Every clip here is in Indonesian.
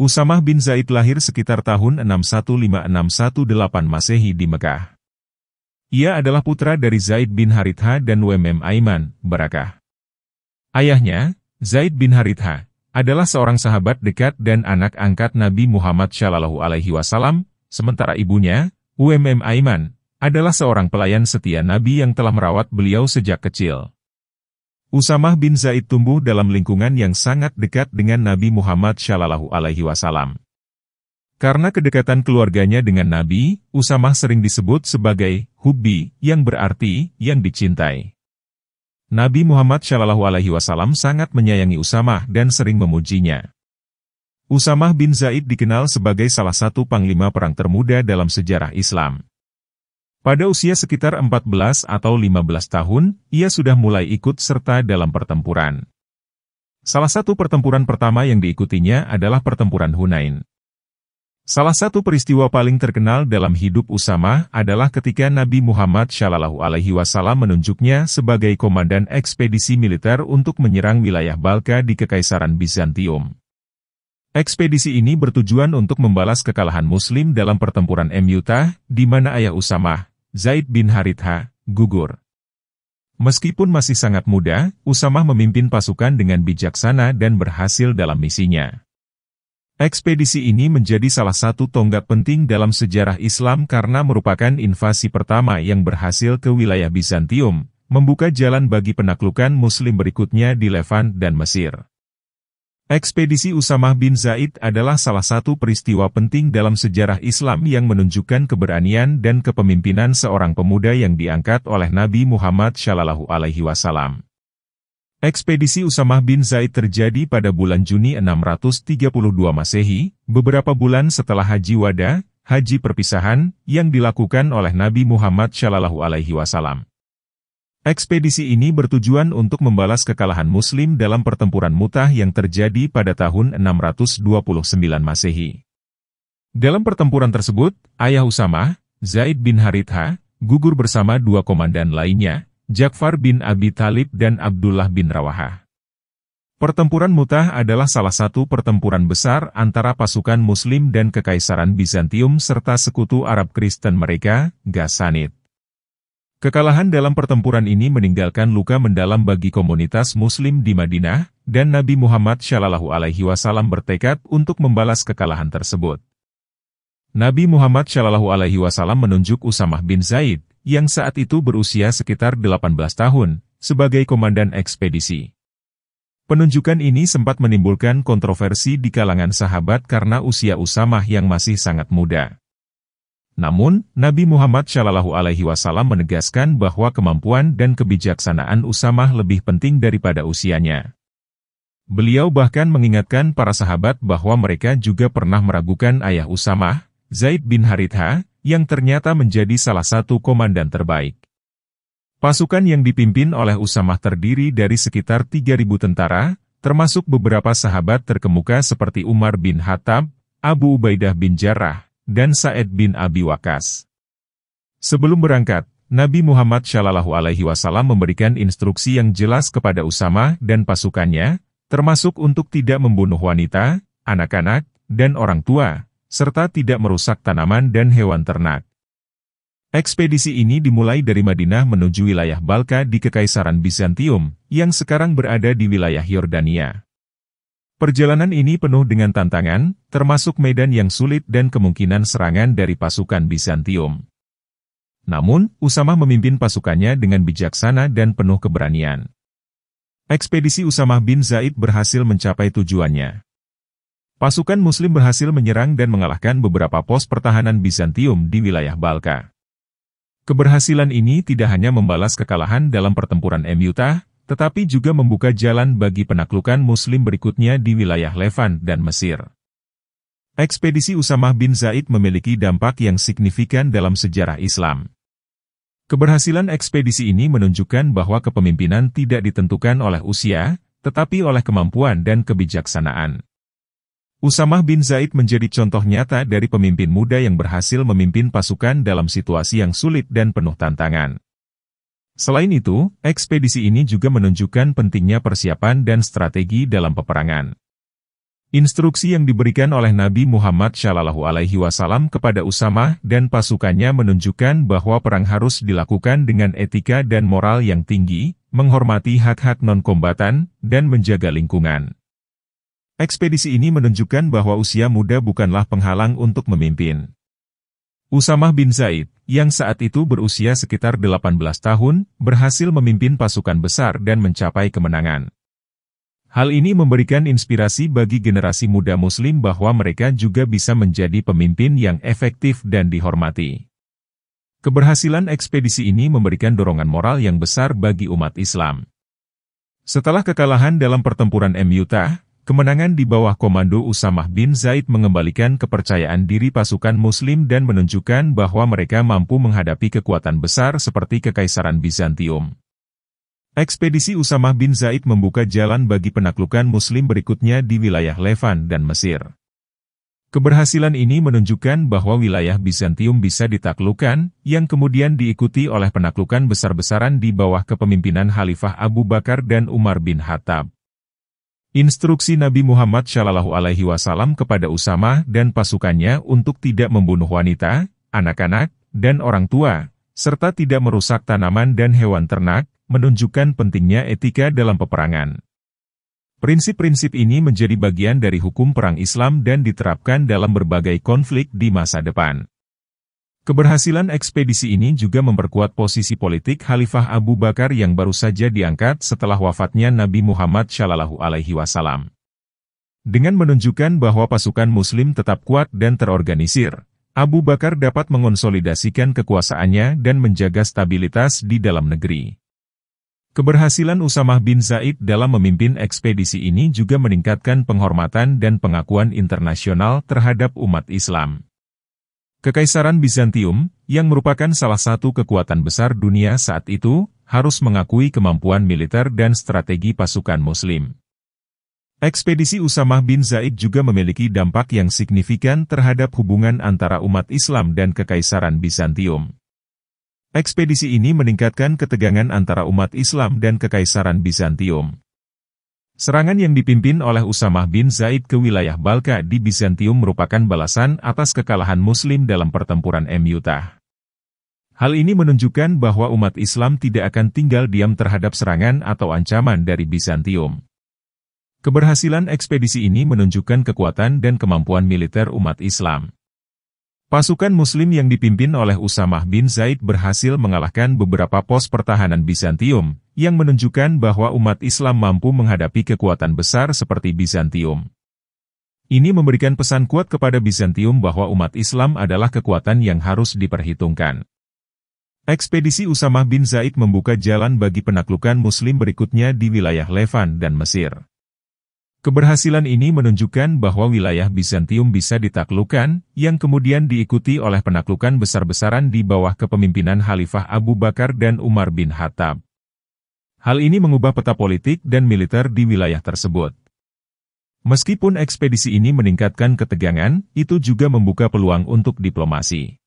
Usamah bin Zaid lahir sekitar tahun 615-618 Masehi di Mekah. Ia adalah putra dari Zaid bin Haritha dan Umm Aiman, Barakah. Ayahnya, Zaid bin Haritha, adalah seorang sahabat dekat dan anak angkat Nabi Muhammad SAW, sementara ibunya, Umm Aiman, adalah seorang pelayan setia Nabi yang telah merawat beliau sejak kecil. Usamah bin Zaid tumbuh dalam lingkungan yang sangat dekat dengan Nabi Muhammad SAW. Karena kedekatan keluarganya dengan Nabi, Usamah sering disebut sebagai hubbi, yang berarti yang dicintai. Nabi Muhammad SAW sangat menyayangi Usamah dan sering memujinya. Usamah bin Zaid dikenal sebagai salah satu panglima perang termuda dalam sejarah Islam. Pada usia sekitar 14 atau 15 tahun, ia sudah mulai ikut serta dalam pertempuran. Salah satu pertempuran pertama yang diikutinya adalah pertempuran Hunain. Salah satu peristiwa paling terkenal dalam hidup Usamah adalah ketika Nabi Muhammad SAW menunjuknya sebagai komandan ekspedisi militer untuk menyerang wilayah Balka di Kekaisaran Bizantium. Ekspedisi ini bertujuan untuk membalas kekalahan Muslim dalam pertempuran Mu'tah, di mana ayah Usamah, Zaid bin Haritha, gugur. Meskipun masih sangat muda, Usamah memimpin pasukan dengan bijaksana dan berhasil dalam misinya. Ekspedisi ini menjadi salah satu tonggak penting dalam sejarah Islam karena merupakan invasi pertama yang berhasil ke wilayah Bizantium, membuka jalan bagi penaklukan Muslim berikutnya di Levant dan Mesir. Ekspedisi Usamah bin Zaid adalah salah satu peristiwa penting dalam sejarah Islam yang menunjukkan keberanian dan kepemimpinan seorang pemuda yang diangkat oleh Nabi Muhammad SAW. Ekspedisi Usamah bin Zaid terjadi pada bulan Juni 632 Masehi, beberapa bulan setelah Haji Wada, Haji Perpisahan, yang dilakukan oleh Nabi Muhammad SAW. Ekspedisi ini bertujuan untuk membalas kekalahan Muslim dalam pertempuran Mu'tah yang terjadi pada tahun 629 Masehi. Dalam pertempuran tersebut, ayah Usamah, Zaid bin Haritha, gugur bersama dua komandan lainnya, Ja'far bin Abi Thalib dan Abdullah bin Rawahah. Pertempuran Mu'tah adalah salah satu pertempuran besar antara pasukan Muslim dan Kekaisaran Bizantium serta sekutu Arab Kristen mereka, Ghassanid. Kekalahan dalam pertempuran ini meninggalkan luka mendalam bagi komunitas Muslim di Madinah, dan Nabi Muhammad SAW bertekad untuk membalas kekalahan tersebut. Nabi Muhammad SAW menunjuk Usamah bin Zaid, yang saat itu berusia sekitar 18 tahun, sebagai komandan ekspedisi. Penunjukan ini sempat menimbulkan kontroversi di kalangan sahabat karena usia Usamah yang masih sangat muda. Namun, Nabi Muhammad SAW menegaskan bahwa kemampuan dan kebijaksanaan Usamah lebih penting daripada usianya. Beliau bahkan mengingatkan para sahabat bahwa mereka juga pernah meragukan ayah Usamah, Zaid bin Haritha, yang ternyata menjadi salah satu komandan terbaik. Pasukan yang dipimpin oleh Usamah terdiri dari sekitar 3.000 tentara, termasuk beberapa sahabat terkemuka seperti Umar bin Khattab, Abu Ubaidah bin Jarrah, dan Sa'ad bin Abi Waqqas. Sebelum berangkat, Nabi Muhammad SAW memberikan instruksi yang jelas kepada Usamah dan pasukannya, termasuk untuk tidak membunuh wanita, anak-anak, dan orang tua, serta tidak merusak tanaman dan hewan ternak. Ekspedisi ini dimulai dari Madinah menuju wilayah Balka di Kekaisaran Bizantium, yang sekarang berada di wilayah Yordania. Perjalanan ini penuh dengan tantangan, termasuk medan yang sulit dan kemungkinan serangan dari pasukan Bizantium. Namun, Usamah memimpin pasukannya dengan bijaksana dan penuh keberanian. Ekspedisi Usamah bin Zaid berhasil mencapai tujuannya. Pasukan Muslim berhasil menyerang dan mengalahkan beberapa pos pertahanan Bizantium di wilayah Balka. Keberhasilan ini tidak hanya membalas kekalahan dalam pertempuran Mu'tah, tetapi juga membuka jalan bagi penaklukan Muslim berikutnya di wilayah Levant dan Mesir. Ekspedisi Usamah bin Zaid memiliki dampak yang signifikan dalam sejarah Islam. Keberhasilan ekspedisi ini menunjukkan bahwa kepemimpinan tidak ditentukan oleh usia, tetapi oleh kemampuan dan kebijaksanaan. Usamah bin Zaid menjadi contoh nyata dari pemimpin muda yang berhasil memimpin pasukan dalam situasi yang sulit dan penuh tantangan. Selain itu, ekspedisi ini juga menunjukkan pentingnya persiapan dan strategi dalam peperangan. Instruksi yang diberikan oleh Nabi Muhammad SAW kepada Usamah dan pasukannya menunjukkan bahwa perang harus dilakukan dengan etika dan moral yang tinggi, menghormati hak-hak non-kombatan, dan menjaga lingkungan. Ekspedisi ini menunjukkan bahwa usia muda bukanlah penghalang untuk memimpin. Usamah bin Zaid, yang saat itu berusia sekitar 18 tahun, berhasil memimpin pasukan besar dan mencapai kemenangan. Hal ini memberikan inspirasi bagi generasi muda Muslim bahwa mereka juga bisa menjadi pemimpin yang efektif dan dihormati. Keberhasilan ekspedisi ini memberikan dorongan moral yang besar bagi umat Islam. Setelah kekalahan dalam pertempuran Mu'tah, kemenangan di bawah komando Usamah bin Zaid mengembalikan kepercayaan diri pasukan Muslim dan menunjukkan bahwa mereka mampu menghadapi kekuatan besar seperti Kekaisaran Bizantium. Ekspedisi Usamah bin Zaid membuka jalan bagi penaklukan Muslim berikutnya di wilayah Levan dan Mesir. Keberhasilan ini menunjukkan bahwa wilayah Bizantium bisa ditaklukkan, yang kemudian diikuti oleh penaklukan besar-besaran di bawah kepemimpinan Khalifah Abu Bakar dan Umar bin Khattab. Instruksi Nabi Muhammad SAW kepada Usamah dan pasukannya untuk tidak membunuh wanita, anak-anak, dan orang tua, serta tidak merusak tanaman dan hewan ternak, menunjukkan pentingnya etika dalam peperangan. Prinsip-prinsip ini menjadi bagian dari hukum perang Islam dan diterapkan dalam berbagai konflik di masa depan. Keberhasilan ekspedisi ini juga memperkuat posisi politik Khalifah Abu Bakar yang baru saja diangkat setelah wafatnya Nabi Muhammad SAW. Dengan menunjukkan bahwa pasukan Muslim tetap kuat dan terorganisir, Abu Bakar dapat mengonsolidasikan kekuasaannya dan menjaga stabilitas di dalam negeri. Keberhasilan Usamah bin Zaid dalam memimpin ekspedisi ini juga meningkatkan penghormatan dan pengakuan internasional terhadap umat Islam. Kekaisaran Bizantium, yang merupakan salah satu kekuatan besar dunia saat itu, harus mengakui kemampuan militer dan strategi pasukan Muslim. Ekspedisi Usamah bin Zaid juga memiliki dampak yang signifikan terhadap hubungan antara umat Islam dan Kekaisaran Bizantium. Ekspedisi ini meningkatkan ketegangan antara umat Islam dan Kekaisaran Bizantium. Serangan yang dipimpin oleh Usamah bin Zaid ke wilayah Balka di Bizantium merupakan balasan atas kekalahan Muslim dalam pertempuran Mu'tah. Hal ini menunjukkan bahwa umat Islam tidak akan tinggal diam terhadap serangan atau ancaman dari Bizantium. Keberhasilan ekspedisi ini menunjukkan kekuatan dan kemampuan militer umat Islam. Pasukan Muslim yang dipimpin oleh Usamah bin Zaid berhasil mengalahkan beberapa pos pertahanan Bizantium, yang menunjukkan bahwa umat Islam mampu menghadapi kekuatan besar seperti Bizantium. Ini memberikan pesan kuat kepada Bizantium bahwa umat Islam adalah kekuatan yang harus diperhitungkan. Ekspedisi Usamah bin Zaid membuka jalan bagi penaklukan Muslim berikutnya di wilayah Levan dan Mesir. Keberhasilan ini menunjukkan bahwa wilayah Bizantium bisa ditaklukkan, yang kemudian diikuti oleh penaklukan besar-besaran di bawah kepemimpinan Khalifah Abu Bakar dan Umar bin Khattab. Hal ini mengubah peta politik dan militer di wilayah tersebut. Meskipun ekspedisi ini meningkatkan ketegangan, itu juga membuka peluang untuk diplomasi.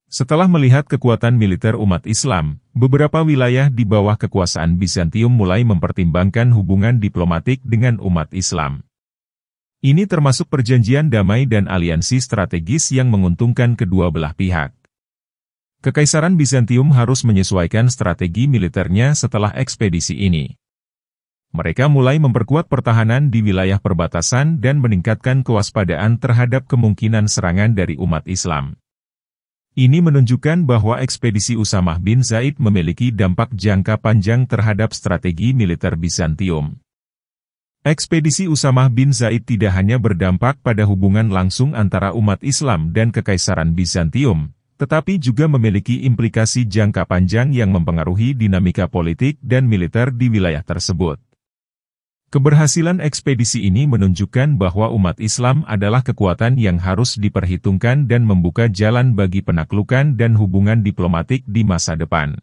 Setelah melihat kekuatan militer umat Islam, beberapa wilayah di bawah kekuasaan Bizantium mulai mempertimbangkan hubungan diplomatik dengan umat Islam. Ini termasuk perjanjian damai dan aliansi strategis yang menguntungkan kedua belah pihak. Kekaisaran Bizantium harus menyesuaikan strategi militernya setelah ekspedisi ini. Mereka mulai memperkuat pertahanan di wilayah perbatasan dan meningkatkan kewaspadaan terhadap kemungkinan serangan dari umat Islam. Ini menunjukkan bahwa ekspedisi Usamah bin Zaid memiliki dampak jangka panjang terhadap strategi militer Bizantium. Ekspedisi Usamah bin Zaid tidak hanya berdampak pada hubungan langsung antara umat Islam dan Kekaisaran Bizantium, tetapi juga memiliki implikasi jangka panjang yang mempengaruhi dinamika politik dan militer di wilayah tersebut. Keberhasilan ekspedisi ini menunjukkan bahwa umat Islam adalah kekuatan yang harus diperhitungkan dan membuka jalan bagi penaklukan dan hubungan diplomatik di masa depan.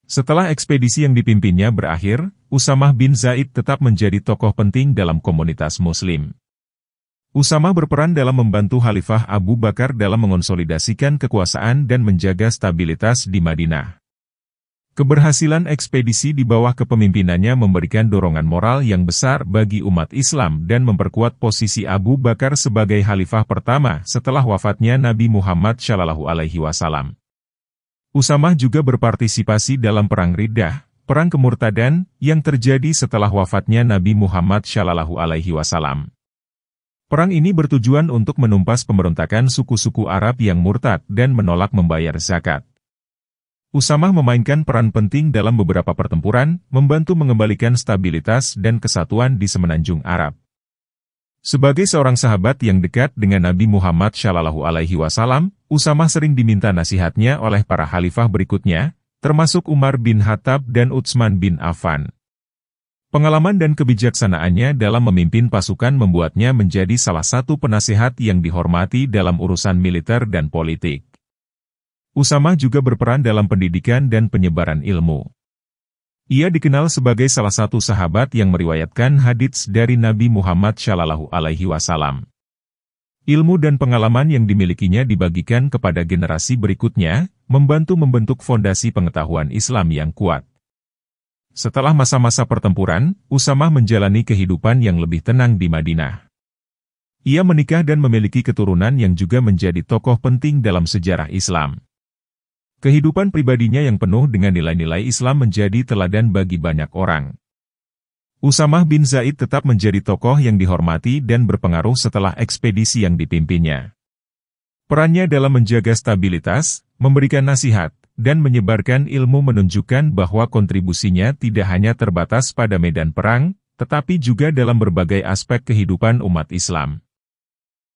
Setelah ekspedisi yang dipimpinnya berakhir, Usamah bin Zaid tetap menjadi tokoh penting dalam komunitas Muslim. Usamah berperan dalam membantu Khalifah Abu Bakar dalam mengonsolidasikan kekuasaan dan menjaga stabilitas di Madinah. Keberhasilan ekspedisi di bawah kepemimpinannya memberikan dorongan moral yang besar bagi umat Islam dan memperkuat posisi Abu Bakar sebagai khalifah pertama setelah wafatnya Nabi Muhammad SAW. Usamah juga berpartisipasi dalam Perang Riddah, perang kemurtadan, yang terjadi setelah wafatnya Nabi Muhammad SAW. Perang ini bertujuan untuk menumpas pemberontakan suku-suku Arab yang murtad dan menolak membayar zakat. Usamah memainkan peran penting dalam beberapa pertempuran, membantu mengembalikan stabilitas dan kesatuan di semenanjung Arab. Sebagai seorang sahabat yang dekat dengan Nabi Muhammad SAW, Usamah sering diminta nasihatnya oleh para khalifah berikutnya, termasuk Umar bin Khattab dan Utsman bin Affan. Pengalaman dan kebijaksanaannya dalam memimpin pasukan membuatnya menjadi salah satu penasehat yang dihormati dalam urusan militer dan politik. Usamah juga berperan dalam pendidikan dan penyebaran ilmu. Ia dikenal sebagai salah satu sahabat yang meriwayatkan hadits dari Nabi Muhammad SAW. Ilmu dan pengalaman yang dimilikinya dibagikan kepada generasi berikutnya, membantu membentuk fondasi pengetahuan Islam yang kuat. Setelah masa-masa pertempuran, Usamah menjalani kehidupan yang lebih tenang di Madinah. Ia menikah dan memiliki keturunan yang juga menjadi tokoh penting dalam sejarah Islam. Kehidupan pribadinya yang penuh dengan nilai-nilai Islam menjadi teladan bagi banyak orang. Usamah bin Zaid tetap menjadi tokoh yang dihormati dan berpengaruh setelah ekspedisi yang dipimpinnya. Perannya dalam menjaga stabilitas, memberikan nasihat, dan menyebarkan ilmu menunjukkan bahwa kontribusinya tidak hanya terbatas pada medan perang, tetapi juga dalam berbagai aspek kehidupan umat Islam.